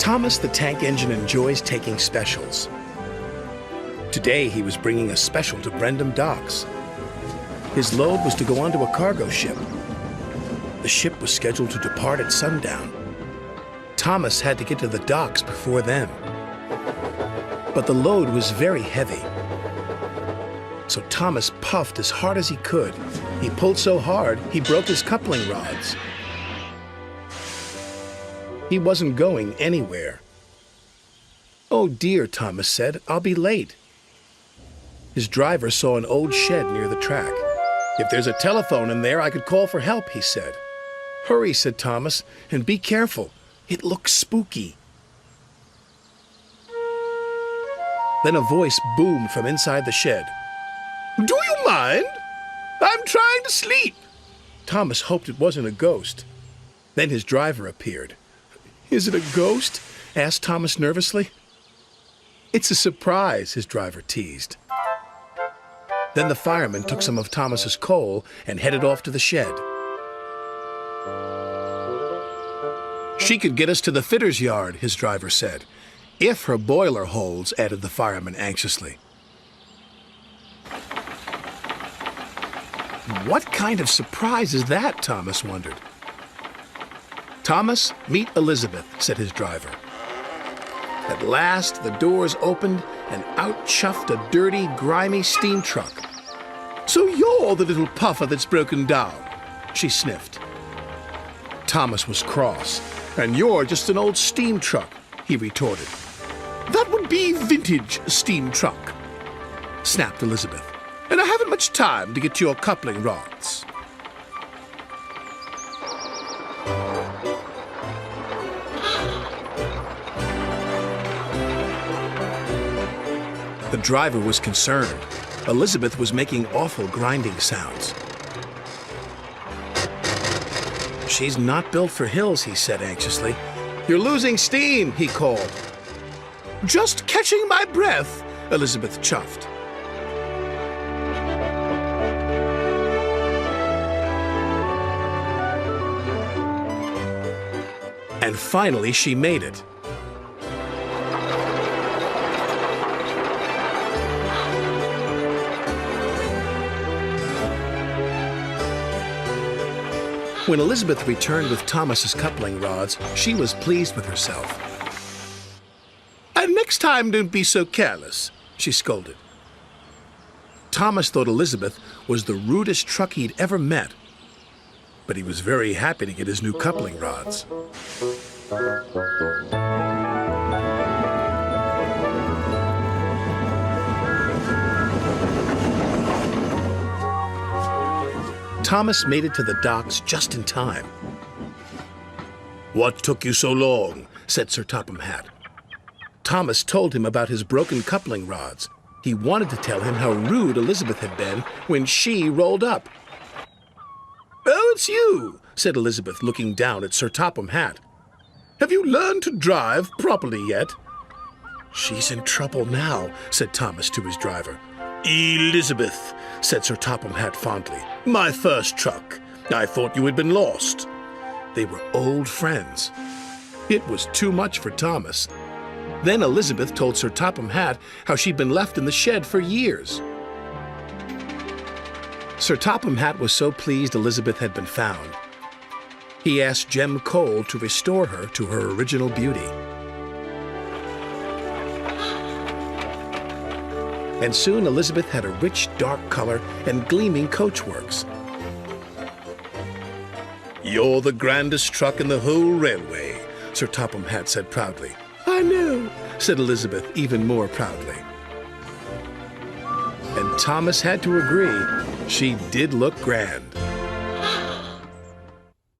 Thomas the Tank Engine enjoys taking specials. Today he was bringing a special to Brendam Docks. His load was to go onto a cargo ship. The ship was scheduled to depart at sundown. Thomas had to get to the docks before then. But the load was very heavy. So Thomas puffed as hard as he could. He pulled so hard, he broke his coupling rods. He wasn't going anywhere. "Oh dear," Thomas said, "I'll be late." His driver saw an old shed near the track. "If there's a telephone in there, I could call for help," he said. "Hurry," said Thomas, "and be careful. It looks spooky." Then a voice boomed from inside the shed. "Do you mind? I'm trying to sleep." Thomas hoped it wasn't a ghost. Then his driver appeared. "Is it a ghost?" asked Thomas nervously. "It's a surprise," his driver teased. Then the fireman took some of Thomas's coal and headed off to the shed. "She could get us to the fitter's yard," his driver said. "If her boiler holds," added the fireman anxiously. What kind of surprise is that? Thomas wondered. "Thomas, meet Elizabeth," said his driver. At last, the doors opened, and out chuffed a dirty, grimy steam truck. "So you're the little puffer that's broken down," she sniffed. Thomas was cross. "And you're just an old steam truck," he retorted. "That would be vintage steam truck," snapped Elizabeth. "And I haven't much time to get to your coupling rods." The driver was concerned. Elizabeth was making awful grinding sounds. "She's not built for hills," he said anxiously. "You're losing steam," he called. "Just catching my breath," Elizabeth chuffed. And finally she made it. When Elizabeth returned with Thomas's coupling rods, she was pleased with herself. "And next time, don't be so careless," she scolded. Thomas thought Elizabeth was the rudest truck he'd ever met, but he was very happy to get his new coupling rods. Thomas made it to the docks just in time. "What took you so long?" said Sir Topham Hatt. Thomas told him about his broken coupling rods. He wanted to tell him how rude Elizabeth had been when she rolled up. "Oh, it's you," said Elizabeth, looking down at Sir Topham Hatt. "Have you learned to drive properly yet?" "She's in trouble now," said Thomas to his driver. "Elizabeth," said Sir Topham Hatt fondly. "My first truck. I thought you had been lost." They were old friends. It was too much for Thomas. Then Elizabeth told Sir Topham Hatt how she'd been left in the shed for years. Sir Topham Hatt was so pleased Elizabeth had been found. He asked Gem Coal to restore her to her original beauty. And soon Elizabeth had a rich, dark color and gleaming coachworks. "You're the grandest truck in the whole railway," Sir Topham Hatt said proudly. "I know," said Elizabeth even more proudly. And Thomas had to agree. She did look grand.